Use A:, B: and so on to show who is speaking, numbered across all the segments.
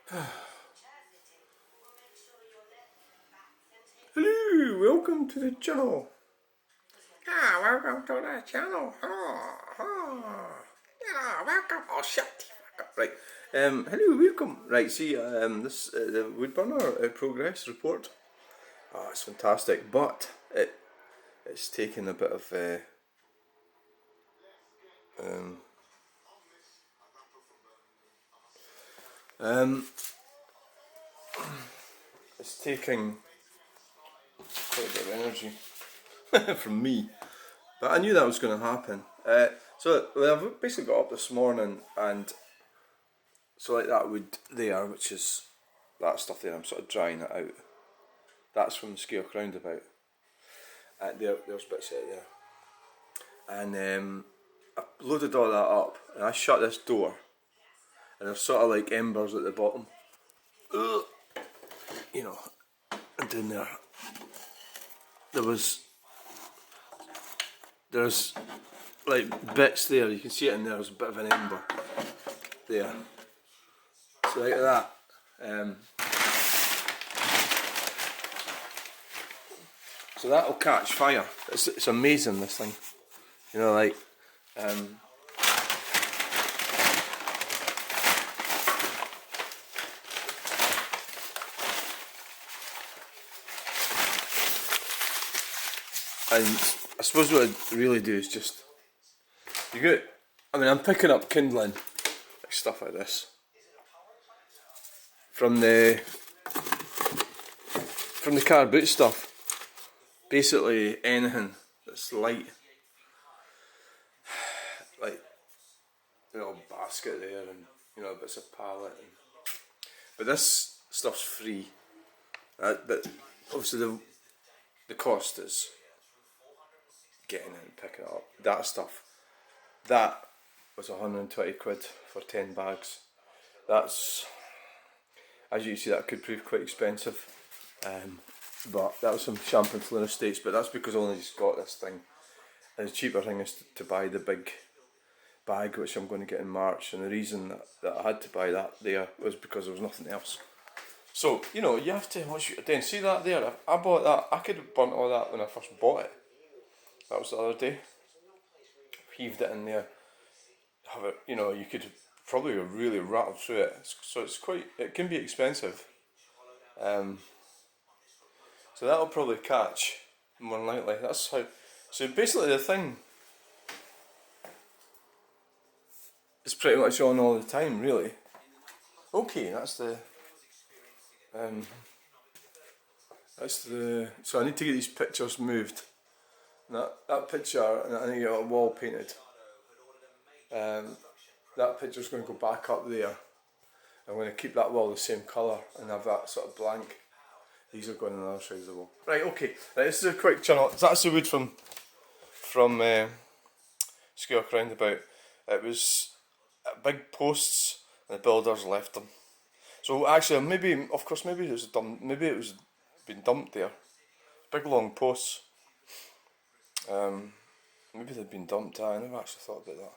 A: Hello, welcome to the channel. Welcome to the channel. Welcome. Oh, shut. Right. Hello, welcome. Right. See, this the wood burner progress report. Oh, it's fantastic, but it's taken a bit of um, um, it's taking quite a bit of energy from me. But I knew that was going to happen. So I've basically got up this morning, and so like that wood there, which is that stuff there, I'm sort of drying it out. That's from the Skeoch roundabout. There's bits out there. And I loaded all that up, and I shut this door, and there's sort of like embers at the bottom. You know, and down there, there's like bits there, you can see it in there, there's a bit of an ember there. So like that. So that'll catch fire. It's amazing, this thing. You know, like and I suppose what I'd really do is just I'm picking up kindling, like stuff like this, from the car boot stuff. Basically anything that's light, like basket there, and bits of pallet. But this stuff's free. But obviously the cost is getting it and picking it up. That stuff, that was 120 quid for 10 bags. That's, as you can see, that could prove quite expensive. But that was some Champagne Fleur Estates, but that's because I only just got this thing. And the cheaper thing is to buy the big bag, which I'm going to get in March. And the reason that I had to buy that there was because there was nothing else. So, you have to, once you then see that there, I bought that, I could have burnt all that when I first bought it. That was the other day. Heaved it in there. Have it, you could probably really rattle through it. So it can be expensive. So that'll probably catch, more than likely. That's how. So basically, the thing is pretty much on all the time, really. Okay, that's the. So I need to get these pictures moved. That picture, and I need to get a wall painted. That picture's going to go back up there. I'm going to keep that wall the same colour and have that sort of blank. These are going on the other side of the wall. Right, okay. Right, this is a quick channel. That's the wood from Skeoch roundabout. It was big posts, and the builders left them. So actually, maybe it was been dumped there. Big long posts. Maybe they'd been dumped. I never actually thought about that.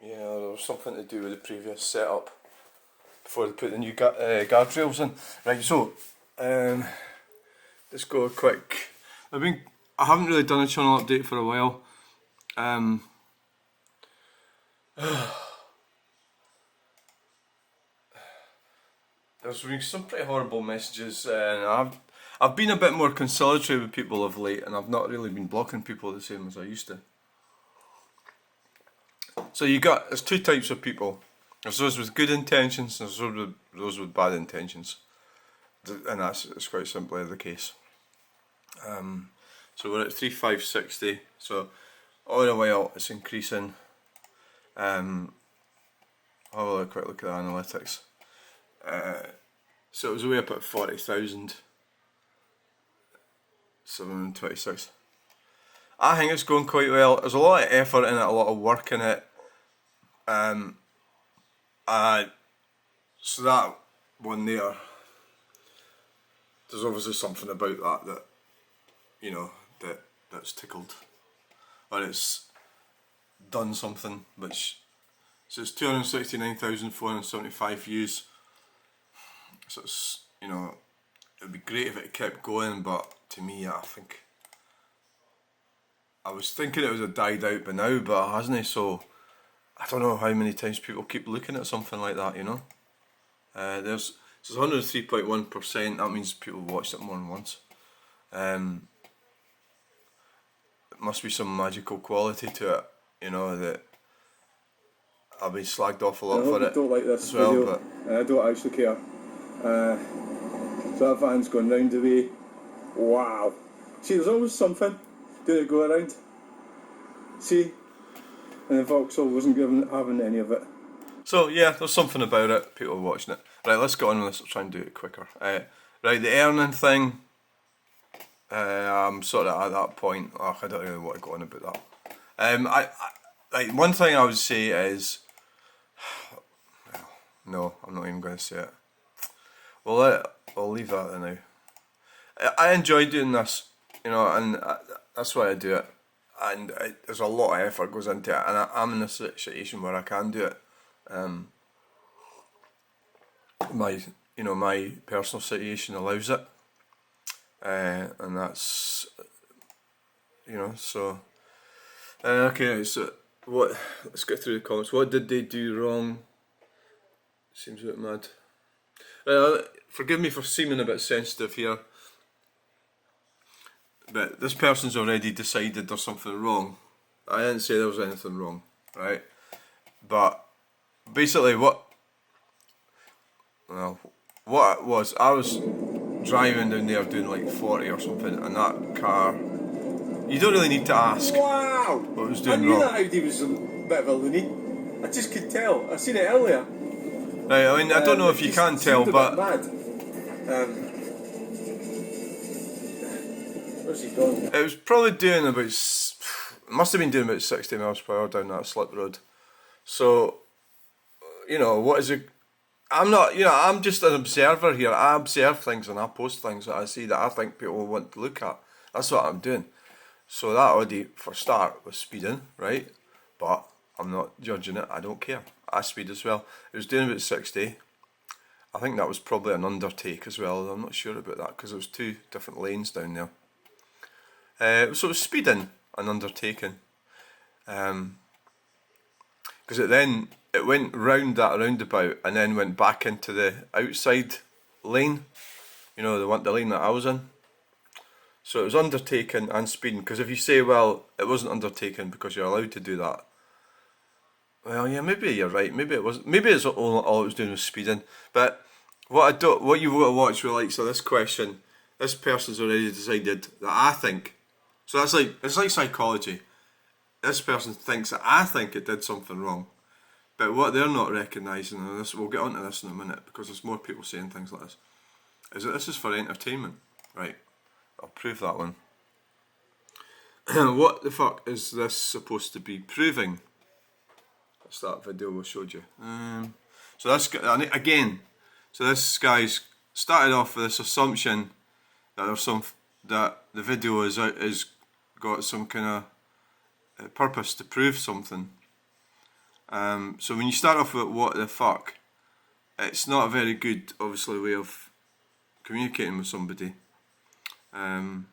A: Yeah, there was something to do with the previous setup before they put the new guardrails in. Right, so let's go quick. I haven't really done a channel update for a while. There's been some pretty horrible messages, and I've been a bit more conciliatory with people of late, and I've not really been blocking people the same as I used to. So there's two types of people. There's those with good intentions, and there's those with bad intentions, and it's quite simply the case. So we're at 3,560. So all in a while it's increasing. Have a quick look at the analytics. So it was way up at 40,726. I think it's going quite well. There's a lot of effort in it, a lot of work in it. So that one there, there's obviously something about that that's tickled, or it's done something which So it's 269,475 views. So it's, you know, it would be great if it kept going, but to me, I think I was thinking it would have died out by now, but it hasn't. So I don't know how many times people keep looking at something like that, you know. There's 103.1%. That means people watched it more than once. It must be some magical quality to it, you know, that I've been slagged off a lot for it. I don't like this video, well, but I don't actually care. So that van's going round the way. Wow. See, there's always something doing it go around. See? And the Vauxhall wasn't having any of it. So yeah, there's something about it. People are watching it. Right, let's get on with this. I'll try and do it quicker. Right, the earning thing. I'm sort of at that point. Oh, I don't really want to go on about that. Like one thing I would say is, well, no, I'm not even going to say it. Well, I'll leave that there now. I enjoy doing this, you know, and that's why I do it. And there's a lot of effort goes into it, and I'm in a situation where I can do it. My personal situation allows it, and that's, you know, so. Okay, so what? Let's get through the comments. What did they do wrong? Seems a bit mad. Forgive me for seeming a bit sensitive here, but this person's already decided there's something wrong. I didn't say there was anything wrong, right? But basically what it was, I was driving down there doing like 40 or something, and that car, you don't really need to ask what it was doing wrong. I knew that Audi was a bit of a loony. I just could tell. I seen it earlier. Right, I mean, I don't know if you can tell, but where's he gone? It was probably doing about, must have been doing about 60 miles per hour down that slip road. So, you know, what is it? I'm not, you know, I'm just an observer here. I observe things and I post things that I see that I think people will want to look at. That's what I'm doing. So that Audi, for start, was speeding, right? But I'm not judging it. I don't care. I speed as well. It was doing about 60. I think that was probably an undertake as well. I'm not sure about that because there was two different lanes down there. So it was speeding and undertaking. Because it went round that roundabout and then went back into the outside lane. You know, the lane that I was in. So it was undertaken and speeding. Because if you say, well, it wasn't undertaken because you're allowed to do that. Well, yeah, maybe you're right. Maybe it was. Maybe it's all it was doing was speeding. But what you've got to watch with likes of this question, this person's already decided that I think. So that's like, it's like psychology. This person thinks that I think it did something wrong. But what they're not recognising, and this, we'll get onto this in a minute because there's more people saying things like this, is that this is for entertainment. Right, I'll prove that one. What the fuck is this supposed to be proving? That's that video we showed you. So this again, so this guy's started off with this assumption that there's that the video is got some kind of purpose to prove something. So when you start off with what the fuck, it's not a very good, obviously, way of communicating with somebody. I'm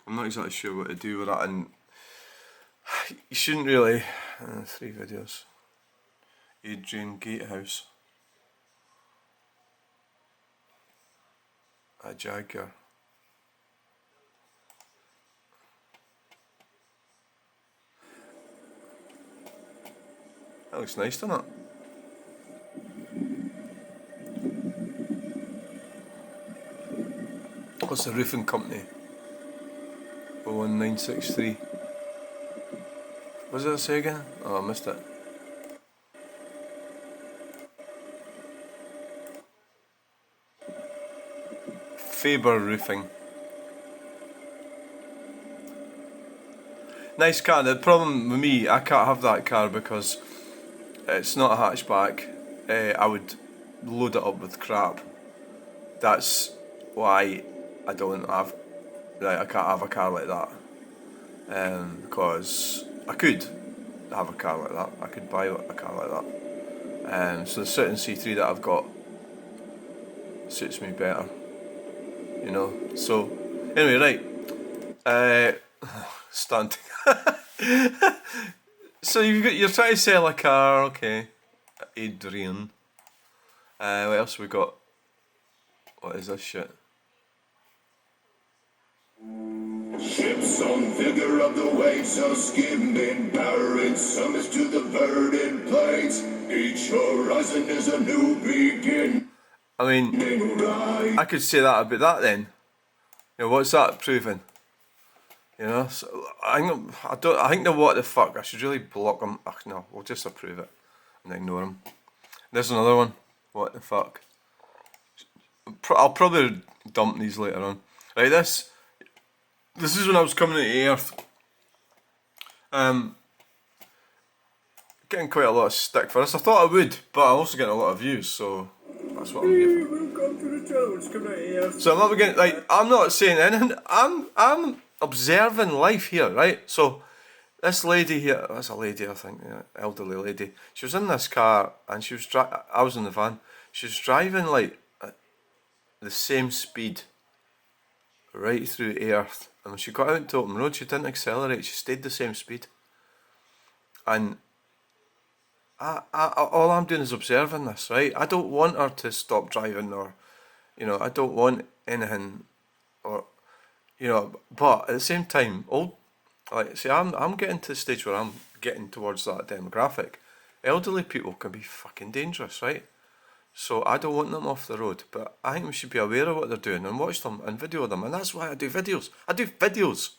A: not exactly sure what to do with that, and you shouldn't really. 3 videos. Adrian Gatehouse. A Jaguar. That looks nice, doesn't it? What's the roofing company? 01963. What does that say again? Oh, I missed it. Faber Roofing. Nice car. The problem with me, I can't have that car because it's not a hatchback. I would load it up with crap. That's why I don't have. Right, I can't have a car like that. Because I could have a car like that. I could buy a car like that. So the Citroen C3 that I've got suits me better, you know. So anyway, right, stunt. So you're trying to sell a car, okay? Adrian. What else we got? What is this shit?
B: Ships on figure of the waves are skimming, barren summits to the verdant plains. Each horizon is a new beginning.
A: I mean, I could say that about that then. You know, what's that proving? You know, so I think the what the fuck. I should really block them. No, we'll just approve it and ignore them. There's another one. What the fuck? I'll probably dump these later on. Right, this is when I was coming to Earth. Getting quite a lot of stick for this. I thought I would, but I'm also getting a lot of views, so that's what I'm here for.
B: Welcome to the channel. It's coming out here.
A: So I'm not beginning, like, I'm not saying anything. I'm observing life here, right? So this lady here, that's a lady, I think, yeah, elderly lady. She was in this car, and she was I was in the van. She was driving like at the same speed right through Earth, and when she got out to open road, she didn't accelerate. She stayed the same speed, and all I'm doing is observing this, right? I don't want her to stop driving, or, you know, I don't want anything, or, you know, but at the same time, I'm getting to the stage where I'm getting towards that demographic. Elderly people can be fucking dangerous, right? So I don't want them off the road, but I think we should be aware of what they're doing and watch them and video them, and that's why I do videos. I do videos.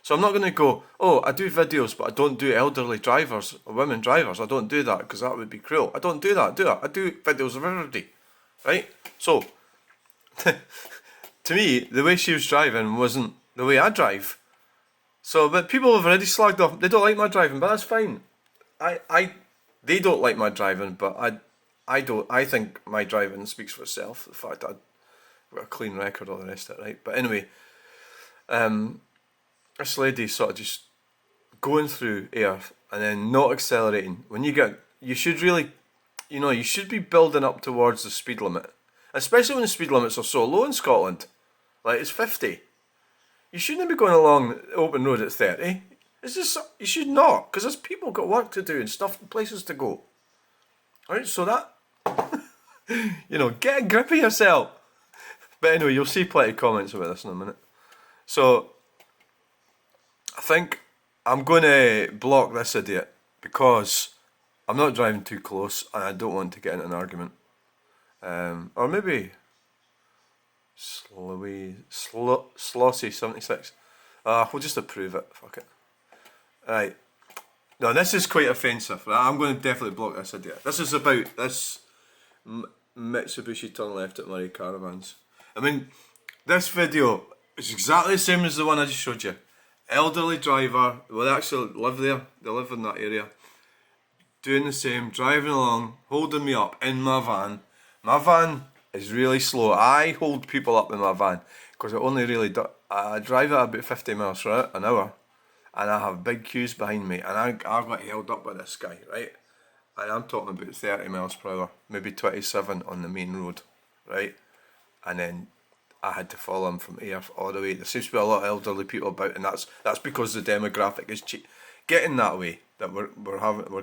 A: So I'm not going to go, oh, I do videos, but I don't do elderly drivers or women drivers. I don't do that because that would be cruel. I don't do that, do I? I do videos of everybody, right? So, to me, the way she was driving wasn't the way I drive. So, but people have already slagged off. They don't like my driving, but that's fine. They don't like my driving, but I don't. I think my driving speaks for itself. The fact that I've got a clean record, all the rest of it, right? But anyway, this lady sort of just going through Earth and then not accelerating. When you should really, you know, you should be building up towards the speed limit, especially when the speed limits are so low in Scotland. Like, it's 50. You shouldn't be going along the open road at 30. It's just, you should not, because there's people got work to do and stuff, places to go. Alright, so that, you know, get a grip of yourself. But anyway, you'll see plenty of comments about this in a minute. So, I think I'm going to block this idiot because I'm not driving too close and I don't want to get into an argument. Or maybe Slossy76. We'll just approve it. Fuck it. Right. No, this is quite offensive. Right? I'm going to definitely block this idiot. This is about this Mitsubishi turn left at Murray Caravans. I mean, this video is exactly the same as the one I just showed you. Elderly driver, well, they actually live there, they live in that area, doing the same, driving along, holding me up in my van. My van is really slow. I hold people up in my van because I drive at about 50 miles an hour, and I have big queues behind me, and I got held up by this guy, right? And I'm talking about 30 miles per hour, maybe 27 on the main road, right? And then I had to follow him from Earth all the way. There seems to be a lot of elderly people about, and that's because the demographic is getting that way. That we're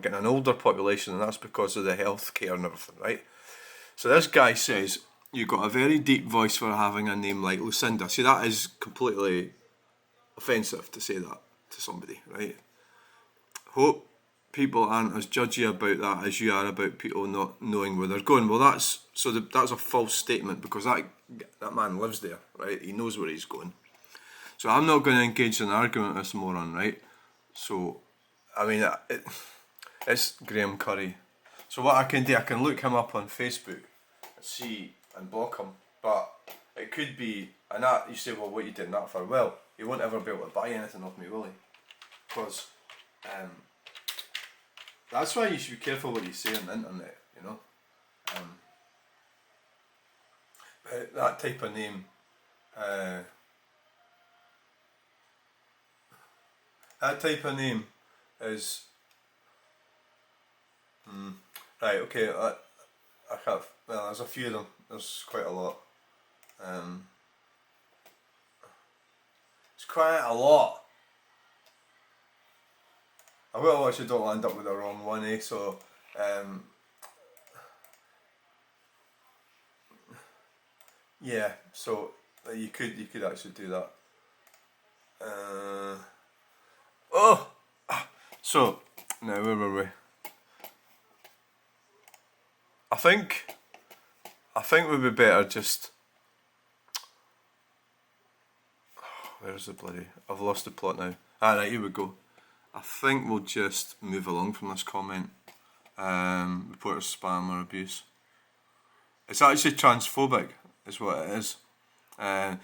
A: getting an older population, and that's because of the health care and everything, right? So this guy says you've got a very deep voice for having a name like Lucinda. See, that is completely offensive to say that to somebody, right? Hope people aren't as judgy about that as you are about people not knowing where they're going. Well, that's a false statement because that man lives there, right? He knows where he's going. So I'm not going to engage in an argument with this moron, right? So, I mean, it's Graham Curry. So what I can do, I can look him up on Facebook and see and block him. But it could be, and that you say, well, what you doing that for? Well, he won't ever be able to buy anything off me, will he? Because that's why you should be careful what you say on the internet, you know. That type of name, is Right, okay, I can't, well, there's a few of them, there's quite a lot. It's quite a lot. I will actually don't end up with the wrong one, so yeah, so you could actually do that. So now where were we? I think we'd be better just. Where's the bloody? I've lost the plot now. Right, here we go. I think we'll just move along from this comment. Report of spam or abuse. It's actually transphobic, is what it is. I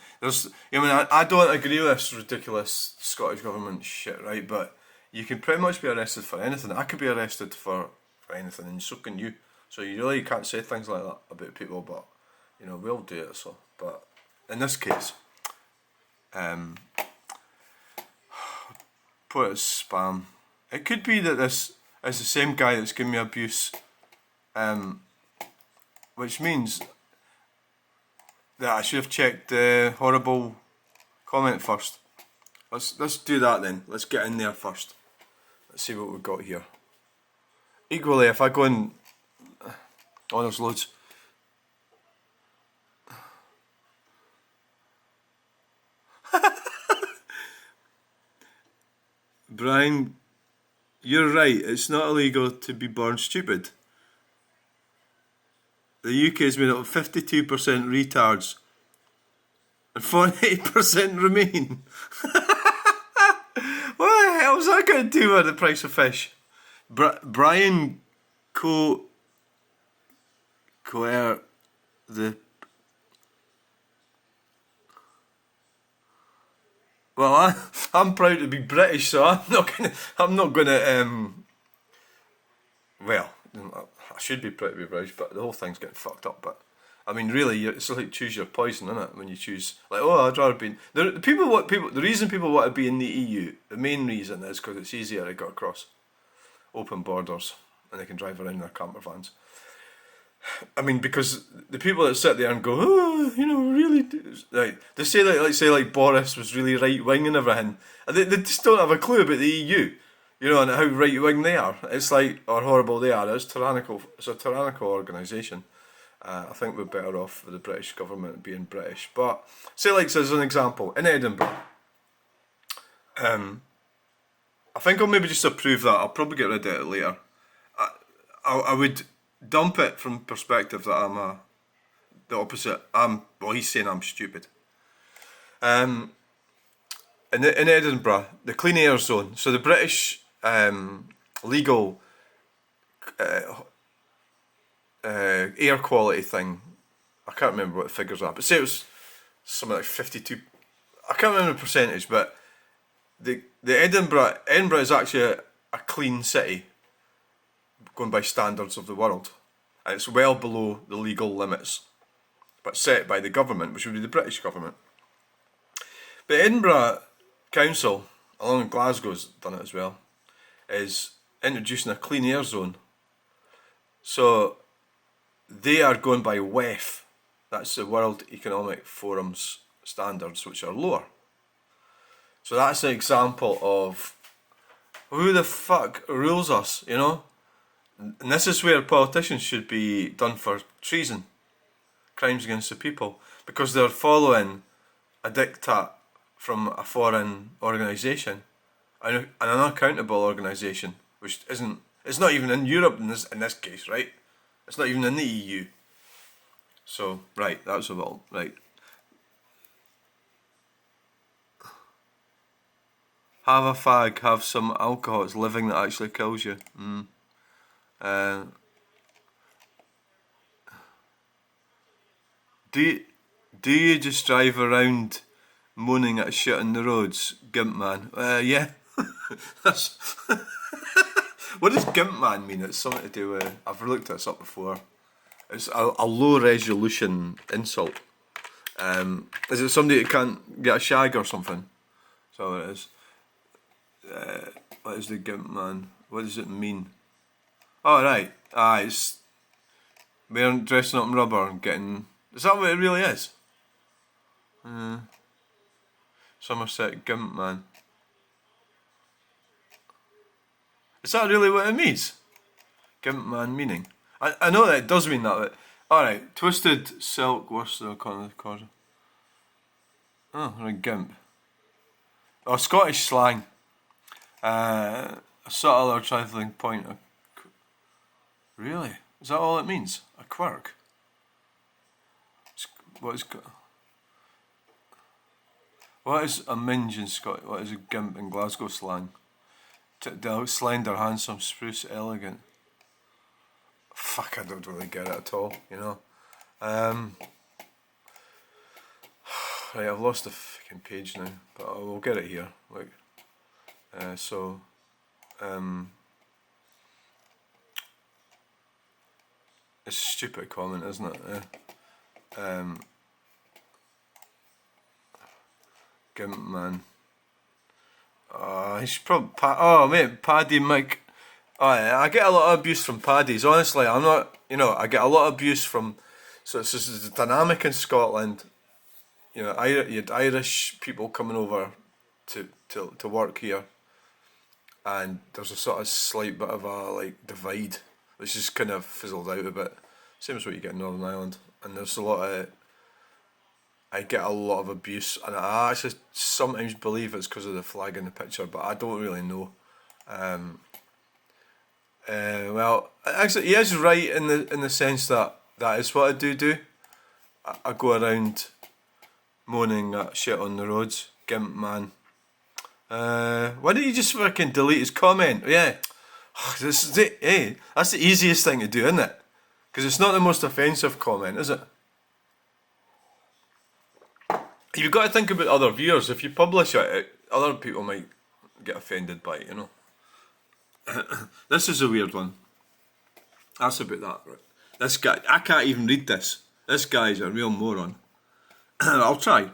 A: don't agree with this ridiculous Scottish government shit, right? But you can pretty much be arrested for anything. I could be arrested for anything, and so can you. So you really can't say things like that about people, but we'll do it. So, but in this case, put it as spam. It could be that this is the same guy that's giving me abuse, which means that I should have checked the horrible comment first. Let's do that then. Let's get in there first. Let's see what we've got here. Equally, if I go in, oh, there's loads. Brian, you're right. It's not illegal to be born stupid. The UK is made up of 52% retards and 48% remain. What the hell is that going to do with the price of fish? Brian Coer the. Well, I'm proud to be British, so I'm not gonna. Well, I should be proud to be British, but the whole thing's getting fucked up. But I mean, really, it's like choose your poison, isn't it? When you choose, like, oh, I'd rather be. The reason people want to be in the EU, the main reason is because it's easier to get across, open borders, and they can drive around in their camper vans. I mean, because the people that sit there and go, oh, really, like they say like Boris was really right wing and everything, and they just don't have a clue about the EU, and how right wing they are. It's like, or horrible they are. It's tyrannical. It's a tyrannical organisation. I think we're better off with the British government being British. But say, like, so as an example, in Edinburgh, I think I'll maybe just approve that. I'll probably get rid of it later. I would dump it from perspective that I'm the opposite. He's saying I'm stupid. In Edinburgh, the clean air zone. So the British legal air quality thing. I can't remember what the figures are, but say it was something like 52. I can't remember the percentage, but the Edinburgh is actually a clean city, going by standards of the world, and it's well below the legal limits, but set by the government, which would be the British government. But Edinburgh Council, along with Glasgow's done it as well, is introducing a clean air zone. So they are going by WEF, that's the World Economic Forum's standards, which are lower. So that's an example of who the fuck rules us, And this is where politicians should be done for treason, crimes against the people, because they're following a diktat from a foreign organisation, and an unaccountable organisation, which isn't. It's not even in Europe in this case, right? It's not even in the EU. So right, that's a little right. Have a fag, have some alcohol. It's living that actually kills you. Do you just drive around moaning at shit on the roads, Gimp man? Yeah. That's what does Gimp man mean? It's something to do with. I've looked this up before. It's a low resolution insult. Is it somebody that can't get a shag or something? That's all it is. What is the Gimp man? What does it mean? Oh right, it's wearing, dressing up in rubber and getting... Is that what it really is? Somerset Gimp Man. Is that really what it means? Gimp Man meaning? I know that it does mean that, but... Alright, twisted silk worsted corner. Oh, right, gimp. Oh, Scottish slang. A subtle or trifling point. Really? Is that all it means? A quirk? What is a minge in Scotland? What is a gimp in Glasgow slang? Slender, handsome, spruce, elegant. Fuck, I don't really get it at all, you know. Right, I've lost the fucking page now, but I will get it here. Like, it's a stupid comment, isn't it? Gimp Man. He's probably Paddy Mike. I get a lot of abuse from Paddies. Honestly, I'm not. You know, I get a lot of abuse from. So it's just the dynamic in Scotland. You know, you had Irish people coming over to work here, and there's a sort of slight bit of a like divide, which is kind of fizzled out a bit. Same as what you get in Northern Ireland, and there's a lot of. I get a lot of abuse, and I actually sometimes believe it's because of the flag in the picture, but I don't really know. Well, actually, he is right in the sense that is what I do. I go around moaning at shit on the roads, Gimp Man. Why don't you just fucking delete his comment? Yeah, that's the easiest thing to do, isn't it? Because it's not the most offensive comment, is it? You've got to think about other viewers. If you publish it, other people might get offended by it, you know. This is a weird one. That's about that, right? This guy, I can't even read this. This guy's a real moron. I'll try.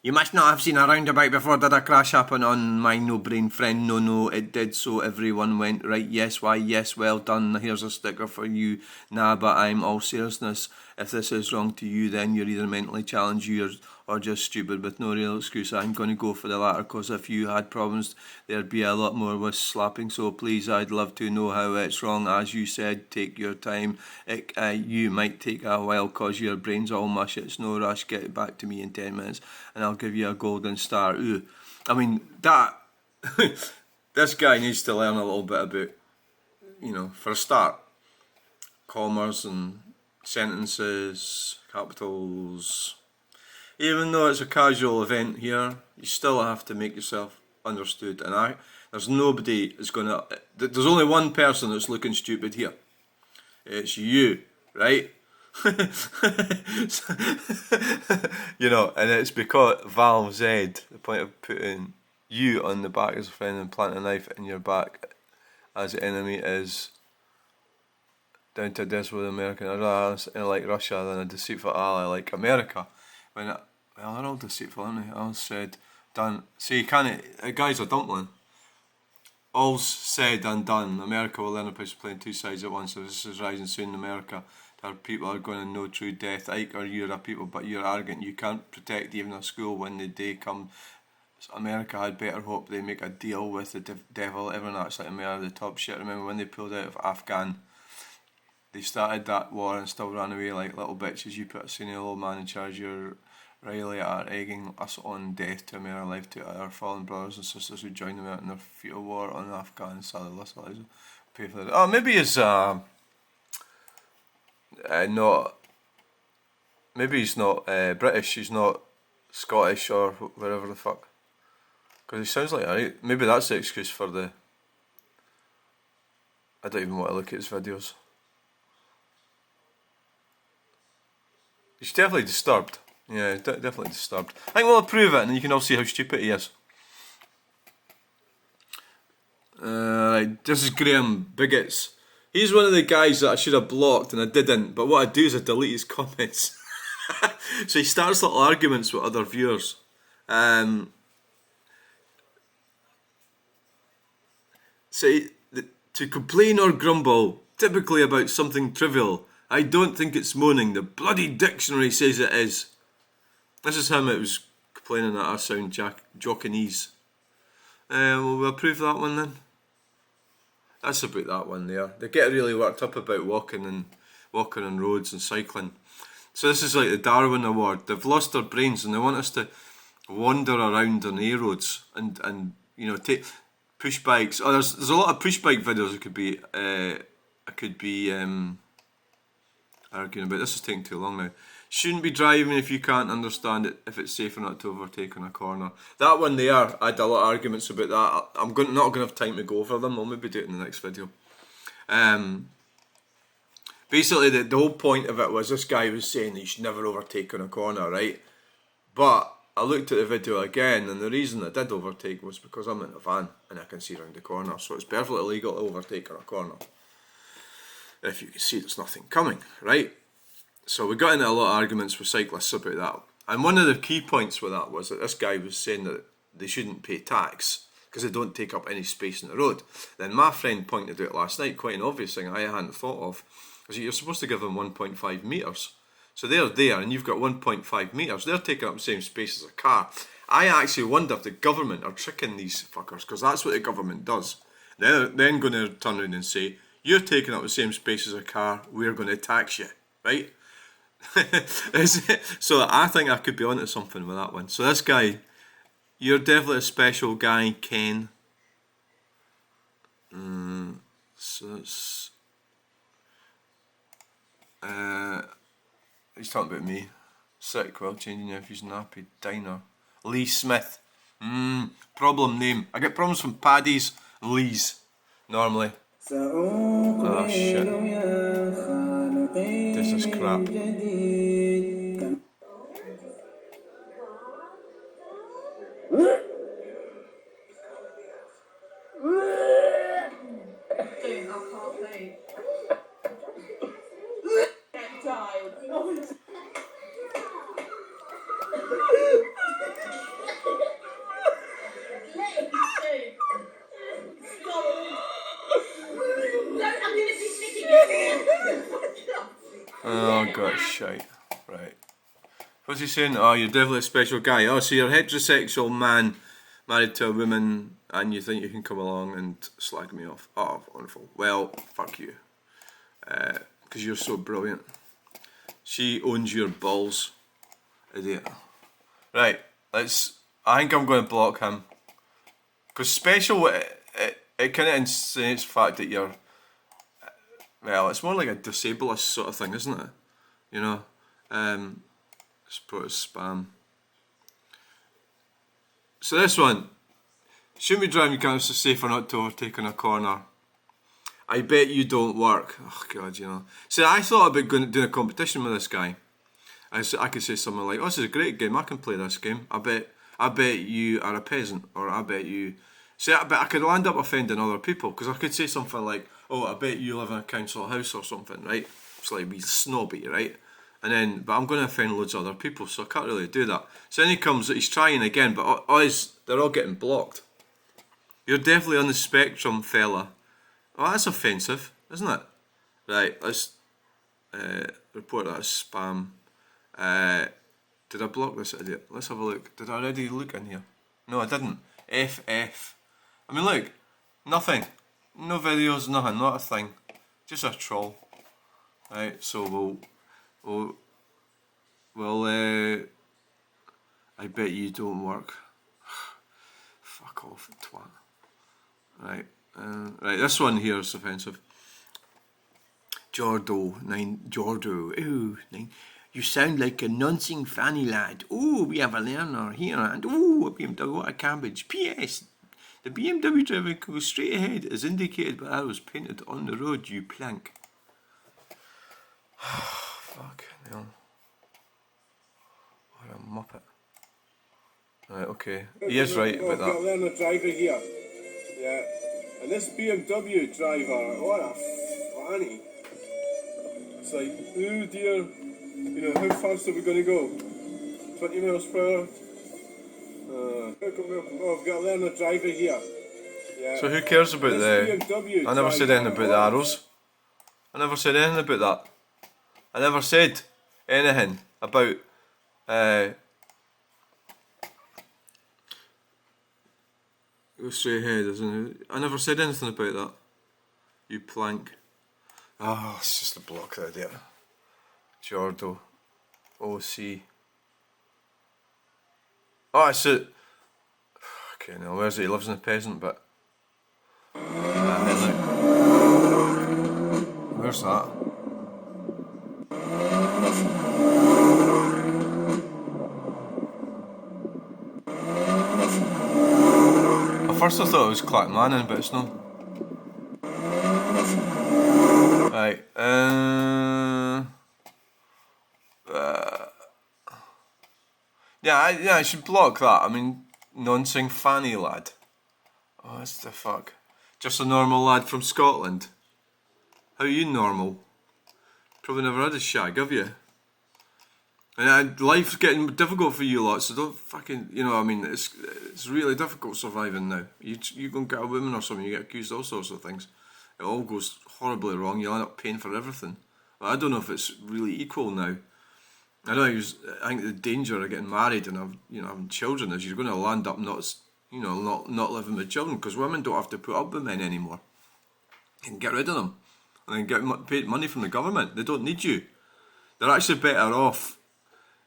A: You must not have seen a roundabout before. Did a crash happen on my no-brain friend? No, it did. So everyone went, right, yes, why, yes, well done. Here's a sticker for you. Nah, but I'm all seriousness. If this is wrong to you, then you're either mentally challenged or just stupid with no real excuse. I'm going to go for the latter, because if you had problems, there'd be a lot more with slapping. So please, I'd love to know how it's wrong. As you said, take your time. You might take a while because your brain's all mush. It's no rush. Get back to me in 10 minutes and I'll give you a golden star. Ooh. I mean, that... this guy needs to learn a little bit about, you know, for a start, commas and sentences, capitals. Even though it's a casual event here, you still have to make yourself understood. And there's nobody that's going to... There's only one person that's looking stupid here. It's you, right? You know, and it's because Val Z, the point of putting you on the back as a friend and planting a knife in your back as the enemy is down to a desperate American. I'd rather like Russia than a deceitful ally like America. Well, they're all deceitful, aren't they? All said, done. See, you can't. A guy's a dumpling. All's said and done. America will learn a place playing two sides at once. So this is rising soon in America. Our people are going to know true death. Ike, or you're a people, but you're arrogant. You can't protect even a school when the day comes. America had better hope they make a deal with the devil. Everyone acts like America, the top shit. Remember when they pulled out of Afghan? They started that war and still ran away like little bitches. You put a senior old man in charge. You're Riley are egging us on death to America life to our fallen brothers and sisters who joined them out in their futile war on Afghan soil. Pay for that. Oh, maybe it's not. Maybe he's not British. He's not Scottish or wherever the fuck. Because he sounds like alright. Maybe that's the excuse for the. I don't even want to look at his videos. He's definitely disturbed. Yeah, definitely disturbed. I think we'll prove it, and you can all see how stupid he is. Right, this is Graham Bigots. He's one of the guys that I should have blocked, and I didn't. But what I do is I delete his comments. So he starts little arguments with other viewers. To complain or grumble, typically about something trivial. I don't think it's moaning. The bloody dictionary says it is. This is him. It was complaining that I sound Jockinese. Will we approve that one then? That's about that one there. They get really worked up about walking on roads and cycling. So this is like the Darwin Award. They've lost their brains and they want us to wander around on A roads and you know, take push bikes. Oh, there's a lot of push bike videos I could be arguing about. This is taking too long now. Shouldn't be driving if you can't understand it, if it's safe or not to overtake on a corner. That one there, I had a lot of arguments about that. I'm not going to have time to go over them. I'll maybe do it in the next video. Basically, the whole point of it was this guy was saying that you should never overtake on a corner, right? But I looked at the video again, and the reason I did overtake was because I'm in a van and I can see around the corner. So it's perfectly legal to overtake on a corner if you can see there's nothing coming, right? So we got into a lot of arguments with cyclists about that. And one of the key points with that was that this guy was saying that they shouldn't pay tax because they don't take up any space in the road. Then my friend pointed out last night, quite an obvious thing I hadn't thought of, is that you're supposed to give them 1.5 metres. So they're there and you've got 1.5 metres. They're taking up the same space as a car. I actually wonder if the government are tricking these fuckers, because that's what the government does. They're then going to turn around and say, you're taking up the same space as a car, we're going to tax you, right? So I think I could be onto something with that one. So this guy, you're definitely a special guy, Ken. So it's he's talking about me. Sick while changing nephew's nappy. Diner. Lee Smith. Problem name. I get problems from Paddy's and Lee's normally. Oh shit. This is crap. Oh god, shite. Right. What's he saying? Oh, you're definitely a special guy. Oh, so you're a heterosexual man married to a woman and you think you can come along and slag me off. Oh, wonderful. Well, fuck you. Because you're so brilliant. She owns your balls. Idiot. Right, I think I'm going to block him. Because special, it kind of insinuates the fact that you're, well, it's more like a disableist sort of thing, isn't it? You know? Let's put as spam. So this one, shouldn't be driving your car so safe or not to overtake on a corner. I bet you don't work. Oh god, you know. See, I thought about doing a competition with this guy. I could say something like, "Oh, this is a great game. I can play this game. I bet you are a peasant," or "I bet you." See, I bet I could land up offending other people because I could say something like, "Oh, I bet you live in a council house or something," right? It's like be snobby, right? And then, but I'm going to offend loads of other people, so I can't really do that. So then he comes, he's trying again, but they're all getting blocked. You're definitely on the spectrum, fella. Oh, that's offensive, isn't it? Right, let's report that as spam. Did I block this idiot? Let's have a look. Did I already look in here? No, I didn't. FF. I mean, look, nothing. No videos, nothing, not a thing. Just a troll. Right, so we'll I bet you don't work. Fuck off, twat. Right, right, this one here is offensive. Jordo, ooh, 9. You sound like a noncing fanny lad. Oh, we have a learner here, and oh, a BMW, what a cabbage. P.S. The BMW driver goes straight ahead as indicated by arrows painted on the road, you plank. Fuck, hell. What a muppet. Right, okay. He is right about that.
C: I've got a learner driver here. Yeah. And this BMW driver, what a fanny. It's like, oh dear, you know, how fast are we going to go? 20 miles per hour? I've got a learner driver here. Yeah.
A: So who cares about the... I never said anything about the arrows. I never said anything about that. I never said anything about go straight ahead, isn't it? I never said anything about that. You plank. Oh, it's just a block there, dear. Jordo. OC. Oh, it's it. Okay, now where's it? He lives in the peasant bit. Where's that? At first I thought it was Clackmannan, but it's not. Right, yeah, I should block that. I mean, non-sing fanny lad. Oh, that's the fuck. Just a normal lad from Scotland. How are you normal? Probably never had a shag, have you? And life's getting difficult for you lot, so don't fucking, you know, I mean, it's really difficult surviving now. You go and get a woman or something, you get accused of all sorts of things. It all goes horribly wrong, you end up paying for everything. But I don't know if it's really equal now. I think the danger of getting married and having children is you're going to land up not living with children, because women don't have to put up with men anymore. You can get rid of them and then get paid money from the government. They don't need you. They're actually better off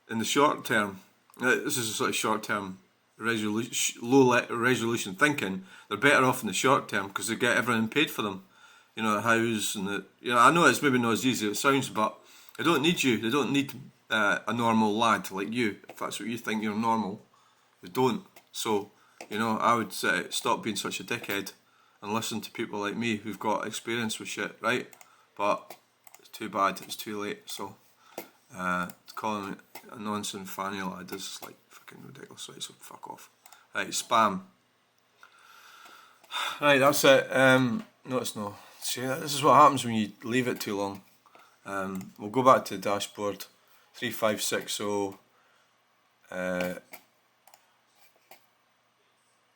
A: in the short term. This is a sort of short term low resolution thinking. They're better off in the short term because they get everything paid for them. You know, the house and I know it's maybe not as easy as it sounds, but they don't need you. They don't need a normal lad like you. If that's what you think you're normal, they don't. So, I would say stop being such a dickhead and listen to people like me who've got experience with shit, right? But it's too bad. It's too late. So, calling it a nonsense fanny lad is like fucking ridiculous. Right, so fuck off. Right, spam. Right, that's it. No, it's not. See, this is what happens when you leave it too long. We'll go back to the dashboard. 3560.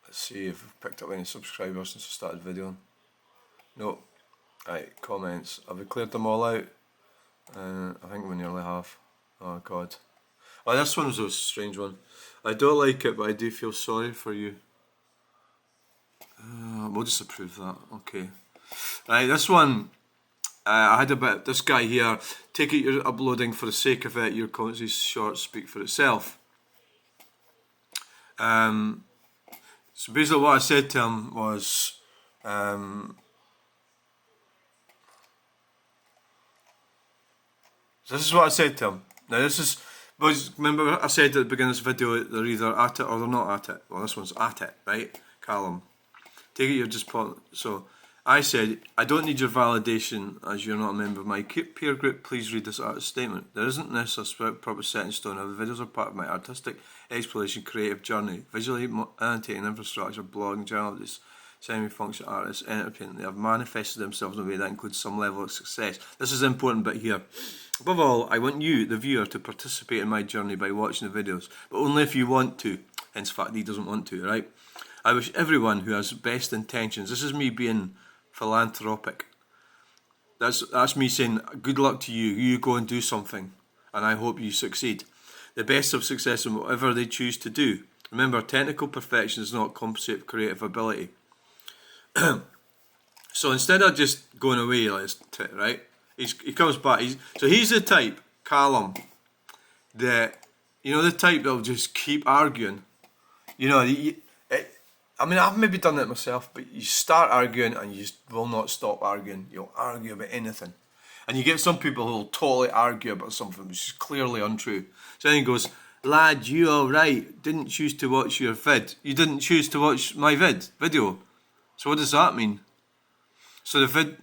A: Let's see if I've picked up any subscribers since I started videoing. No. Right, comments. Have we cleared them all out? I think we nearly have. Oh god. Oh, this one was a strange one. I don't like it, but I do feel sorry for you. We'll just approve that. Okay. Right, this one. I had a bit. This guy here. Take it you're uploading for the sake of it. Your comments, shorts speak for itself. So basically, what I said to him was, this is what I said to him. Now this is, remember I said at the beginning of this video they're either at it or they're not at it. Well, this one's at it, right? Callum, take it you're just so. I said, I don't need your validation as you're not a member of my peer group. Please read this artist statement. There isn't this a proper set in stone. The videos are part of my artistic exploration, creative journey. Visually annotating infrastructure, blogging, journalists, semi-functional artists, entertainment. They have manifested themselves in a way that includes some level of success. This is an important bit here. Above all, I want you, the viewer, to participate in my journey by watching the videos, but only if you want to. Hence the fact he doesn't want to, right? I wish everyone who has best intentions, this is me being philanthropic. That's me saying good luck to you. You go and do something, and I hope you succeed. The best of success in whatever they choose to do. Remember, technical perfection does not compensate for creative ability. So instead of just going away, right? He comes back. He's the type, Callum, that the type that'll just keep arguing. I mean, I've maybe done it myself, but you start arguing and you just will not stop arguing. You'll argue about anything. And you get some people who will totally argue about something which is clearly untrue. So then he goes, lad, you alright, didn't choose to watch your vid. You didn't choose to watch my video. So what does that mean? So the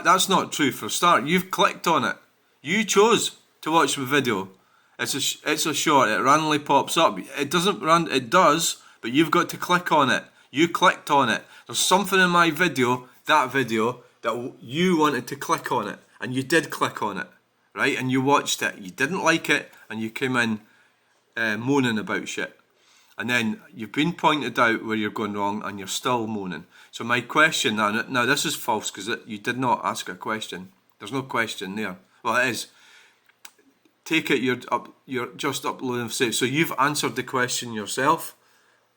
A: that's not true for a start. You've clicked on it. You chose to watch the video. It's a short, it randomly pops up. It doesn't run, it does, but you've got to click on it. You clicked on it. There's something in my video, that you wanted to click on it. And you did click on it, right? And you watched it. You didn't like it, and you came in moaning about shit. And then you've been pointed out where you're going wrong, and you're still moaning. So my question, now this is false, because you did not ask a question. There's no question there. Well, it is. Take it you're just uploading for sake. So you've answered the question yourself.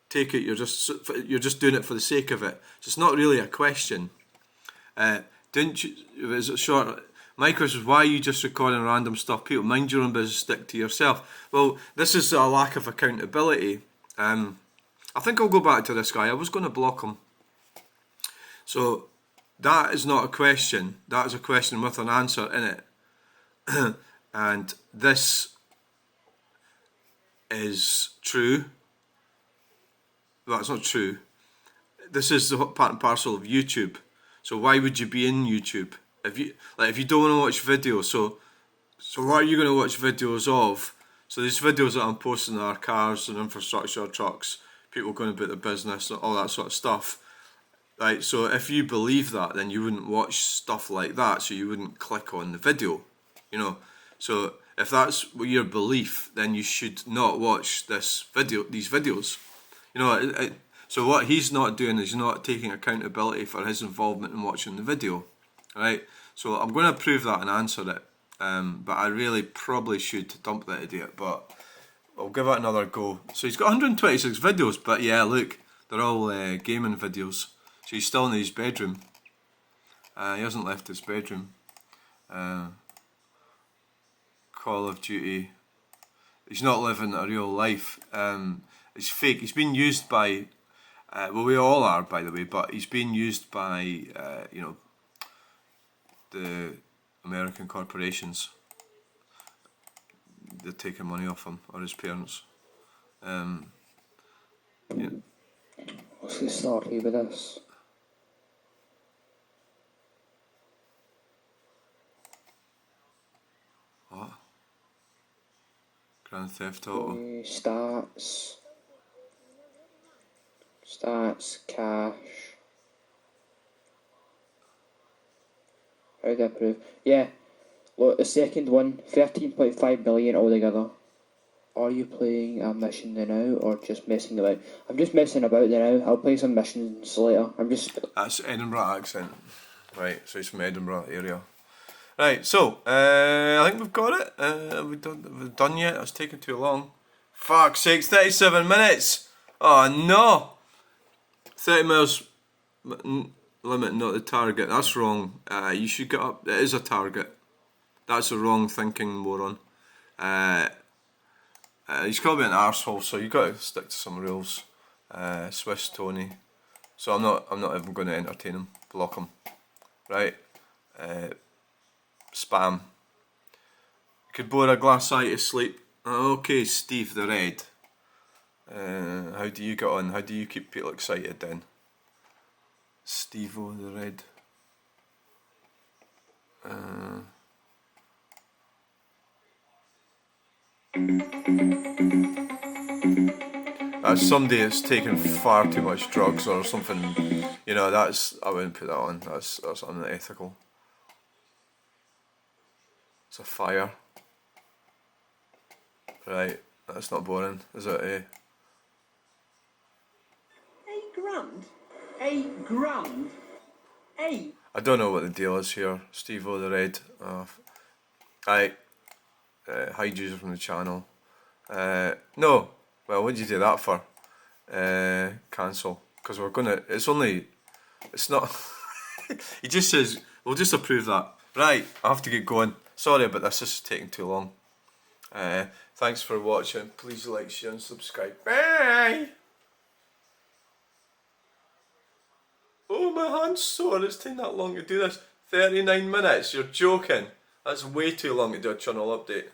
A: Take it you're just doing it for the sake of it. So it's not really a question. Didn't you? Is it short? My question is, why are you just recording random stuff? People, mind your own business, stick to yourself. Well, this is a lack of accountability. I think I'll go back to this guy. I was going to block him. So that is not a question. That is a question with an answer in it. And this is true. Well, it's not true. This is the part and parcel of YouTube. So why would you be in YouTube if you don't want to watch videos? So what are you going to watch videos of? So these videos that I'm posting are cars and infrastructure, trucks, people going about their business, and all that sort of stuff. Right. So if you believe that, then you wouldn't watch stuff like that. So you wouldn't click on the video. You know. So if that's your belief, then you should not watch these videos. You know. So what he's not doing is not taking accountability for his involvement in watching the video, right? So I'm going to prove that and answer it, but I really probably should dump that idiot, but I'll give it another go. So he's got 126 videos, but yeah, look, they're all gaming videos. So he's still in his bedroom. He hasn't left his bedroom. Call of Duty. He's not living a real life. It's fake. He's been used by... well, we all are, by the way, but he's being used by, the American corporations. They're taking money off him, or his parents. Yeah.
D: What's the story with this?
A: What? Grand Theft Auto.
D: Stats, cash. How do I prove? Yeah, look, the second one, 13.5 million altogether. Are you playing a mission now, or just messing about? I'm just messing about now. I'll play some missions later.
A: That's Edinburgh accent. Right, so he's from Edinburgh area. Right, so, I think we've got it. Have we done yet? It's taken too long. Fuck's sakes, 37 minutes! Oh no! 30 miles limit, not the target. That's wrong. You should get up. It is a target. That's a wrong thinking, moron. He's got to be an arsehole, so you've got to stick to some rules. Swiss Tony. So I'm not even going to entertain him. Block him. Right. Spam. Could bore a glass eye to sleep. Okay, Steve the Red. How do you get on? How do you keep people excited then? Steve-O the Red. That's somebody that's taken far too much drugs or something. You know, I wouldn't put that on. That's unethical. It's a fire. Right, that's not boring, is it, eh?
E: £8,000?
A: I don't know what the deal is here. Steve-O the Red. Hide user from the channel. No. Well, what did you do that for? Cancel. Because we're gonna... It's not... He just says, we'll just approve that. Right, I have to get going. Sorry about this is taking too long. Thanks for watching. Please like, share and subscribe. Bye! Oh, my hand's sore. It's taking that long to do this. 39 minutes. You're joking. That's way too long to do a Chunel update.